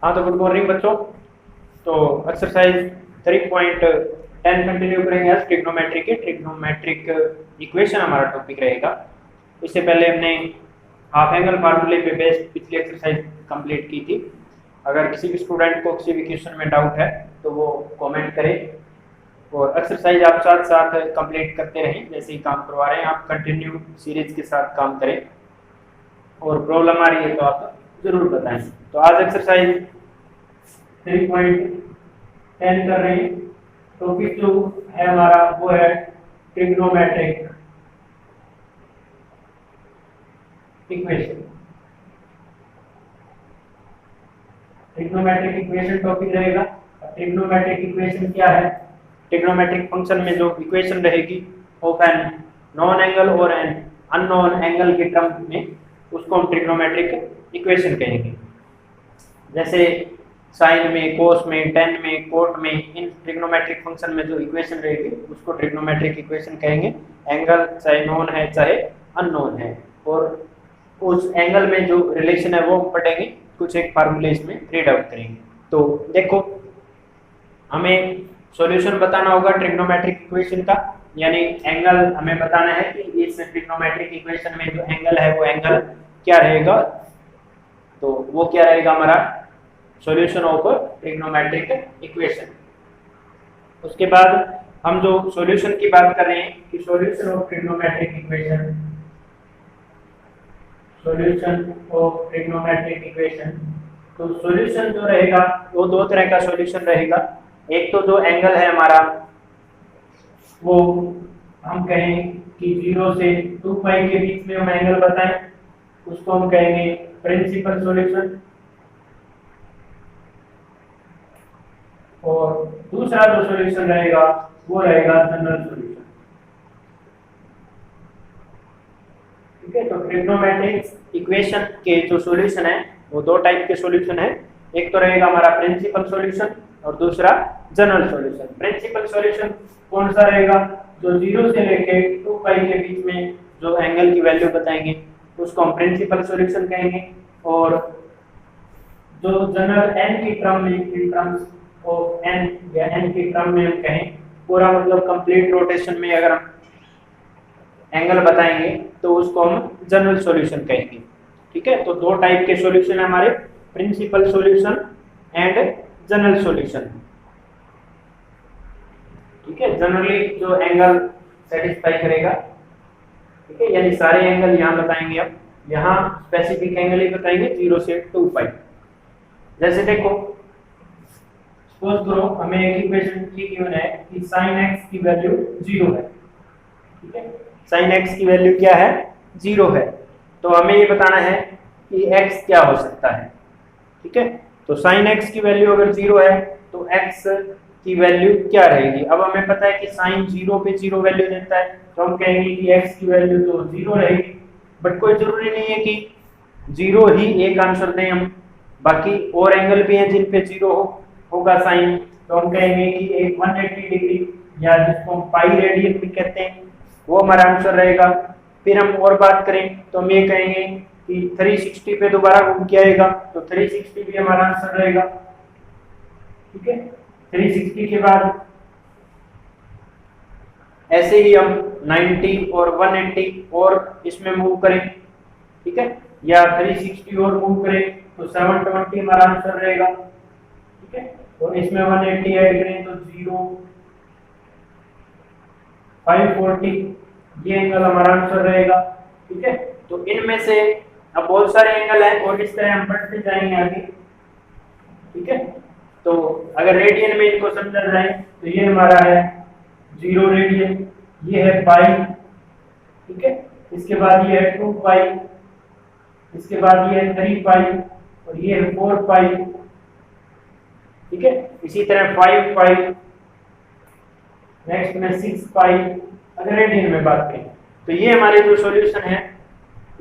हाँ तो good morning बच्चों। तो एक्सरसाइज 3.10 कंटिन्यू करेंगे आज ट्रिग्नोमेट्रिक इक्वेशन हमारा टॉपिक रहेगा। इससे पहले हमने हाफ एंगल फार्मूले पे बेस्ड पिछली एक्सरसाइज कंप्लीट की थी। अगर किसी भी स्टूडेंट को किसी भी क्वेश्चन में डाउट है तो वो कमेंट करें और एक्सरसाइज आप साथ साथ कंप्लीट करते रहें। जैसे ही काम करवा रहे हैं आप कंटिन्यू सीरीज के साथ काम करें और प्रॉब्लम आ रही है तो आप जरूर बताएं। तो आज एक्सरसाइज 3.10 कर रहे हैं। टॉपिक जो है हमारा वो है trigonometric equation. Trigonometric equation topic रहेगा। ट्रिग्नोमेट्रिक इक्वेशन क्या है? ट्रिग्नोमेट्रिक फंक्शन में जो इक्वेशन रहेगी ऑफ एन नॉन एंगल और एन अननोन एंगल के टर्म में उसको हम ट्रिग्नोमेट्रिक इक्वेशन कहेंगे। जैसे साइन में, कोस में, टेन में, कोट में, इन ट्रिग्नोमेट्रिक फंक्शन में जो इक्वेशन रहेगी उसको ट्रिग्नोमेट्रिक इक्वेशन कहेंगे। एंगल चाहे नोन है चाहे अननोन है और उस एंगल में जो रिलेशन है वो पढ़ेंगे, कुछ एक फार्मूले इसमें रीड आउट करेंगे। तो देखो, हमें सॉल्यूशन बताना होगा ट्रिग्नोमेट्रिक इक्वेशन का, यानी एंगल हमें बताना है कि इस ट्रिग्नोमेट्रिक इक्वेशन में जो एंगल है वो एंगल क्या रहेगा। तो वो क्या रहेगा हमारा सॉल्यूशन ऑफ ट्रिग्नोमेट्रिक इक्वेशन। उसके बाद हम जो सॉल्यूशन की बात कर रहे हैं कि solution of trigonometric equation, solution of trigonometric equation. तो सॉल्यूशन जो रहेगा वो दो तरह का सॉल्यूशन रहेगा। एक तो जो एंगल है हमारा वो हम कहें कि 0 से 2 पाई के बीच में हम एंगल बताएं, उसको हम कहेंगे प्रिंसिपल सॉल्यूशन। और दूसरा जो सॉल्यूशन रहेगा वो रहेगा जनरल सॉल्यूशन। ठीक है, तो ट्रिग्नोमेट्रिक इक्वेशन के जो सॉल्यूशन है वो दो टाइप के सॉल्यूशन है। एक तो रहेगा हमारा प्रिंसिपल सॉल्यूशन और दूसरा जनरल सॉल्यूशन। प्रिंसिपल सॉल्यूशन कौन सा रहेगा? जो 0 से लेके 2 पाई के बीच में जो एंगल की वैल्यू बताएंगे उसको हम प्रिंसिपल सॉल्यूशन कहेंगे। और जो जनरल n की टर्म में, इन टर्म्स ऑफ n या n की टर्म में हम कहें, पूरा मतलब कंप्लीट रोटेशन में अगर हम एंगल बताएंगे तो उसको हम जनरल सॉल्यूशन कहेंगे। ठीक है, तो दो टाइप के सॉल्यूशन है हमारे, principal solution and general solution. ठीक है, जनरली जो एंगल सेटिस्फाई करेगा, ठीक है, यानी सारे एंगल यहाँ बताएंगे। अब यहाँ स्पेसिफिक एंगल ही बताएंगे 0 से 2 पाई। जैसे देखो, सपोज करो हमें एक इक्वेशन की गिवन है कि sin x की वैल्यू 0 है। ठीक है, sin x की वैल्यू क्या है? 0 है। तो हमें ये बताना है कि x क्या हो सकता है। ठीक है, तो sin x की वैल्यू अगर 0 है तो x की वैल्यू क्या रहेगी? अब हमें पता है कि sin 0 पे 0 वैल्यू देता है, तो हम कहेंगे कि x की वैल्यू तो 0 रहेगी। बट कोई जरूरी नहीं है कि 0 ही एक आंसर दें हम, बाकी और एंगल भी हैं जिन पे 0 होगा साइन। तो हम कहेंगे कि एक 180 डिग्री या जिसको हम पाई रेडियन भी कहते हैं वो हमारा आंसर रहेगा। फिर हम और बात करें तो हम ये कहेंगे कि 360 पे दोबारा घूम के आएगा, तो 360 भी हमारा आंसर रहेगा। ठीक है, 360 के बाद ऐसे ही हम 90 और 180 और इसमें मूव करें, ठीक है, या 360 और मूव करें तो 720 हमारा आंसर रहेगा। ठीक है, और इसमें 180 ऐड करें तो 0, 540 ये एंगल हमारा आंसर रहेगा। ठीक है, तो इनमें से अब बहुत सारे एंगल हैं और इस तरह हम बढ़ते जाएंगे आगे। ठीक है, तो अगर रेडियन में इनको समझा जाए तो ये हमारा है 0 रेडियन, ये है पाई। ठीक है, इसके बाद ये है 2 पाई, इसके बाद ये है 3 पाई और ये है 4 पाई। ठीक है, इसी तरह 5 पाई, नेक्स्ट में 6 पाई। अगर रेडियन में बात करें तो ये हमारे जो सॉल्यूशन है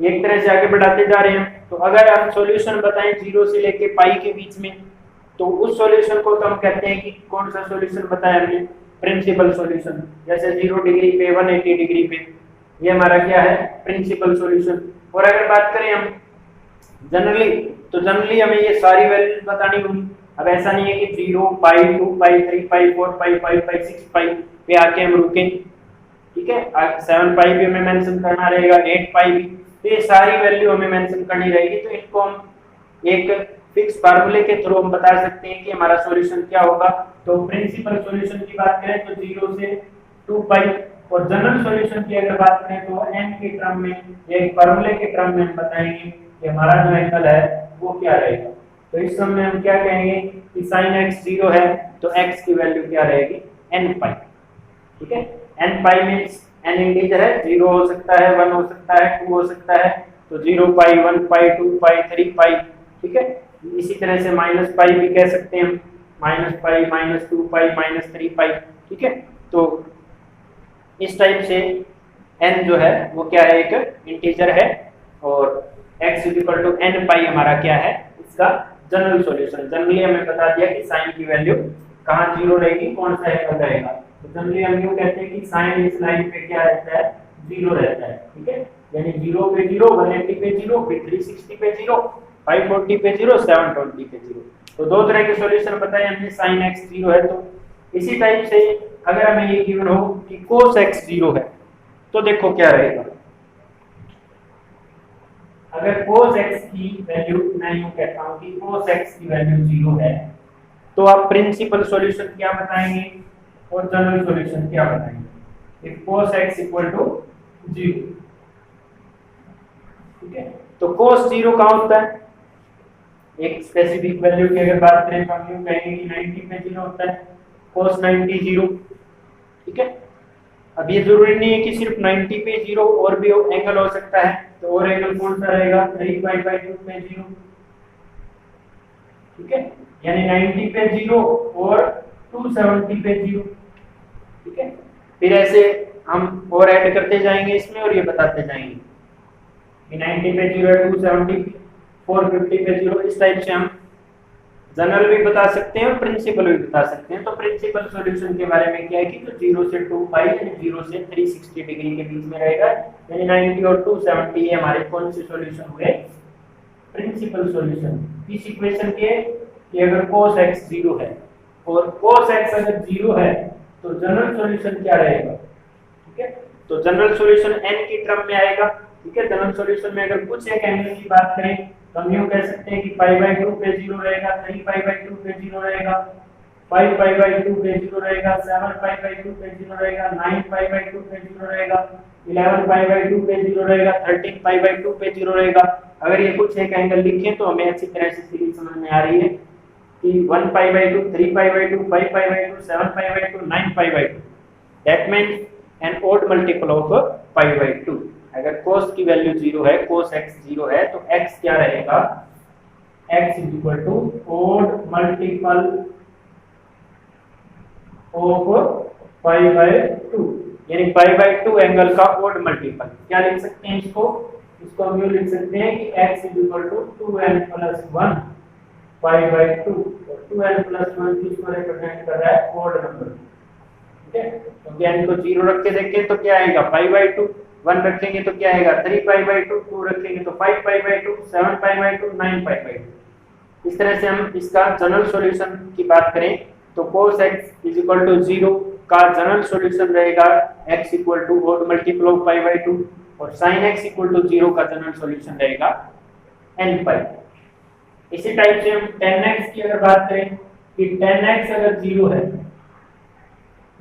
एक तरह से आगे बढ़ाते जा रहे हैं। तो अगर आप सॉल्यूशन बताएं 0 से लेके पाई के बीच में तो उस सॉल्यूशन को तो हम कहते हैं कि कौन सा सॉल्यूशन बताया हमने? Principal solution. जैसे 0 डिग्री पे, 180 डिग्री पे, ये हमारा क्या है? Principal solution. और अगर बात करें हम जनरली तो जनरली हमें ये सारी वैल्यूज बतानी होंगी। अब ऐसा नहीं है कि 0 पाई 2 पाई 3 पाई 4 पाई 5 पाई 6 पाई पे आके हम रुकें, ठीक है। 7 पाई भी हमें मेंशन करना रहेगा, 8 पाई भी, तो ये सारी वैल्यू हमें मेंशन करनी रहेगी। तो इनको हम एक फिक्स फार्मूले के थ्रू हम बता सकते हैं कि हमारा सॉल्यूशन क्या होगा। तो प्रिंसिपल सॉल्यूशन की बात करें तो 0 से 2 पाई, और जनरल सॉल्यूशन की अगर बात करें तो n के टर्म में या एक फार्मूले के टर्म में हम बताएंगे कि हमारा जो एंगल है वो क्या रहेगा। तो इस समय हम क्या कहेंगे कि sin x 0 है तो x की वैल्यू क्या रहेगी, n पाई, ठीक है। n पाई मींस n इंटीजर है, 0 हो सकता है, 1 हो सकता है, 2 हो सकता है, तो 0 पाई 1 पाई 2 पाई 3 पाई, ठीक है। इसी तरह से माइनस पाई भी कह सकते हैं हम, minus pi minus 2 pi minus 3 पाई, ठीक है। तो इस टाइप से n जो है वो क्या है, एक इंटीजर है, और x n पाई हमारा क्या है, इसका जनरल सॉल्यूशन। जनरली हमें बता दिया कि sin की वैल्यू कहाँ 0 रहेगी, कौन सा एंगल रहेगा। तो जनरली हम यूं कहते हैं कि sin इस लाइन पे क्या रहता है, 0 रहता है, ठीक है। यानी 0 पे 0, 180 पे 0, फिर 360 पे 0, 540 पे 0, 720 पे 0। तो दो तरह के सॉल्यूशन बताए हमने, sin x 0 है। तो इसी टाइप से अगर हमें ये गिवन हो कि cos x 0 है तो देखो क्या रहेगा। अगर cos x की वैल्यू, मैं यूं कहता हूं कि cos x की वैल्यू 0 है तो आप प्रिंसिपल सॉल्यूशन क्या बताएंगे और जनरल सॉल्यूशन क्या बताएंगे। इफ cos x 0, ठीक है। तो cos 0 कहाँ होता है, एक स्पेसिफिक वैल्यू की अगर बात करें तो हम यूं कहेंगे कि 90 पे 0 होता है, cos 90 0, ठीक है। अब ये जरूरी नहीं है कि सिर्फ 90 पे 0, और भी एंगल हो सकता है। तो और एंगल कौन सा रहेगा, 3 पाई बाय 2 पे 0, ठीक है। यानी 90 पे 0 और 270 पे 0, ठीक है। फिर ऐसे हम और ऐड करते जाएंगे इसमें और ये बताते जाएंगे कि 90 पे 0 है, 270, 450 पे 0। इस टाइप से हम जनरल भी बता सकते हैं और प्रिंसिपल भी बता सकते हैं। तो प्रिंसिपल सॉल्यूशन के बारे में क्या है कि जो 0 से 2 पाई यानी 0 से 360 डिग्री के बीच में रहेगा, यानी 90 और 270 ये हमारे कौन से सॉल्यूशन हुए, प्रिंसिपल सॉल्यूशन। इस इक्वेशन के कि अगर cos x 0 है और cos x अगर 0 है तो जनरल सॉल्यूशन क्या रहेगा, ठीक है। तो जनरल सॉल्यूशन n की टर्म में आएगा, ठीक है। जनरल सॉल्यूशन में अगर कुछ एक एंगल की बात करें तो हम यूं कह सकते हैं कि पाई बाय 2 पे 0 रहेगा, 3 पाई बाय 2 पे 0 रहेगा, 5 पाई बाय 2 पे 0 रहेगा, 7 पाई बाय 2 पे 0 रहेगा, 9 पाई बाय 2 पे 0 रहेगा, 11 पाई बाय 2 पे 0 रहेगा, 13 पाई बाय 2 पे 0 रहेगा। अगर ये कुछ एक एंगल लिखें तो हमें अच्छी तरह से सीरीज समझ में आ रही है कि 1 pi by 2, 3 pi by 2, 5 pi by 2, 7 pi by 2, 9 pi by 2। That means an odd multiple of pi by 2। अगर cos की वैल्यू 0 है, cos x 0 है तो x क्या रहेगा, x odd multiple of pi by 2, यानी पाई बाय 2 एंगल का odd multiple. क्या लिख सकते हैं इसको, इसको हम यूं लिख सकते हैं कि x 2n + 1 पाई बाय 2, और 2n + 1 किसको रिप्रेजेंट कर रहा है, ओड नंबर, ठीक है। तो n को 0 रख के देखें तो क्या आएगा, पाई बाय 2, 1 रखेंगे तो क्या आएगा, 3 पाई बाय 2, 2 रखेंगे तो 5 pi by 2, 7 pi by 2, 9 pi by 2। इस तरह से हम इसका जनरल सॉल्यूशन की बात करें तो cos x 0 का जनरल सॉल्यूशन रहेगा x odd multiple of pi by 2, और sin x 0 का जनरल सॉल्यूशन रहेगा n पाई। इसी टाइप से हम tan x की अगर बात करें कि tan x अगर 0 है,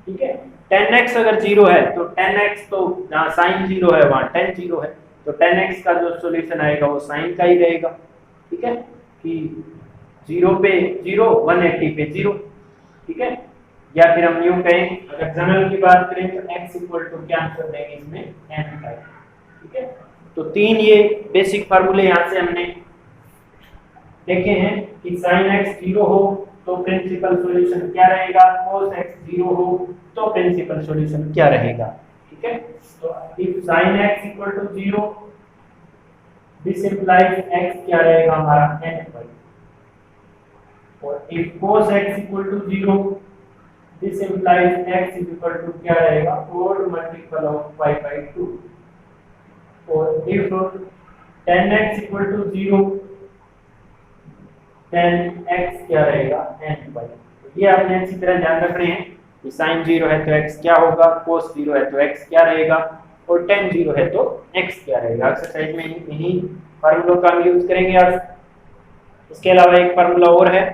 ठीक है, tan x अगर 0 है तो tan x तो जहाँ sin 0 है वहाँ tan 0 है, तो tan x का जो सॉल्यूशन आएगा वो sin का ही रहेगा, ठीक है। कि 0 पे 0, 180 पे 0, ठीक है। या फिर हम यूं कहें अगर जनरल की बात करें तो x क्या आंसर देंगे इसमें, n का, ठीक है। तो तीन ये बेसिक फार्मूले यहाँ से हमने देखे हैं कि sin x 0 हो तो प्रिंसिपल सॉल्यूशन क्या रहेगा, cos x 0 हो तो प्रिंसिपल सॉल्यूशन क्या रहेगा, ठीक है। तो if sin x 0 this implies x क्या रहेगा हमारा, n पर, और if cos x 0 this implies x क्या रहेगा, odd multiple of pi by 2, और if tan x 0 10x क्या रहेगा ny। ये आपने अच्छी तरह ध्यान रखने हैं कि sin 0 है तो x क्या होगा, cos 0 है तो x क्या रहेगा, और tan 0 है तो x क्या रहेगा। एक्सरसाइज में इन्हीं फार्मूलों का हम यूज करेंगे आज। इसके अलावा एक फार्मूला और है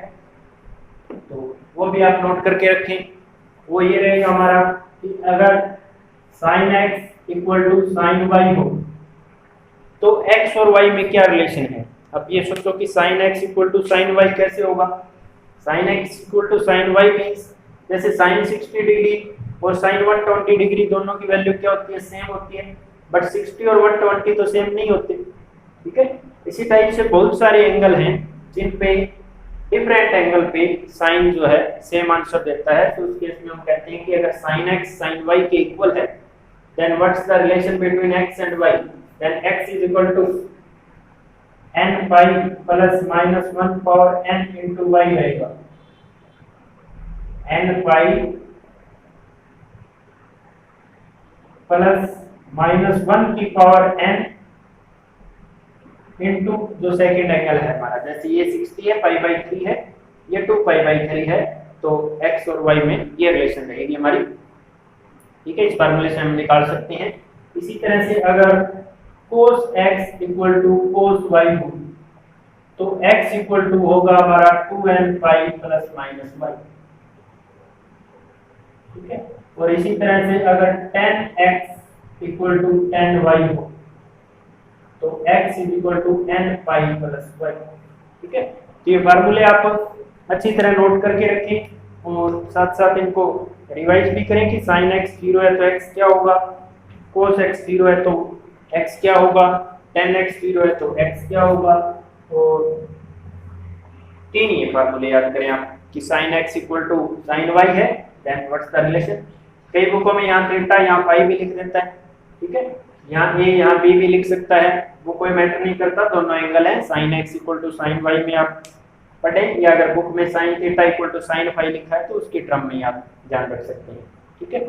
तो वो भी आप नोट करके रखें। वो ये रहेगा हमारा कि अगर sin x equal to sin y हो तो x और y में क्या रिलेशन है। अब ये सोचो कि sin x equal to sin y कैसे होगा। sin x equal to sin y means जैसे sin 60 डिग्री और sin 120 डिग्री दोनों की वैल्यू क्या होती है, सेम होती है, बट 60 और 120 तो सेम नहीं होते। ठीक है, इसी टाइप से बहुत सारे एंगल हैं जिन पे डिफरेंट एंगल पे साइन जो है सेम आंसर देता है। तो उस केस में हम कहते हैं कि अगर sin x sin y के इक्वल है then what's the relation between x and y, then x is equal to n pi plus minus 1 power n into y रहेगा। n पाई प्लस माइनस 1 की पावर n इनटू जो second angle है हमारा, जैसे ये 60 है, pi by 3 है, ये 2 पाई बाई 3 है, तो x और y में ये रिलेशन रहेगी हमारी। ठीक है, इस फार्मूले से हम निकाल सकते हैं। इसी तरह से अगर cos x equal to cos y हो तो x इक्वल टू होगा हमारा 2n पाई प्लस माइनस y। ठीक है, और इसी तरह से अगर tan x equal to tan y हो तो x is equal to n pi plus y। ठीक है, तो ये फार्मूले आप अच्छी तरह नोट करके रखें और साथ साथ इनको रिवाइज भी करें कि sin x 0 है तो x क्या होगा, cos x 0 है तो x क्या होगा, tan x 0 है तो x क्या होगा। और तीन ये फार्मूले याद करें आप कि sin x equal to sin y है, देन व्हाट्स द रिलेशन। कई बुकों में यहाँ थीटा यहाँ फाई भी लिख देता है। ठीक है, यहाँ a यहाँ b भी लिख सकता है, वो कोई मैटर नहीं करता, दोनों एंगल है। sin x equal to sin y में आप पढ़ें, या अगर बुक में sin theta equal to sin phi लिखा है तो उसकी टर्म में आप ध्यान रख सकते हैं। ठीक है।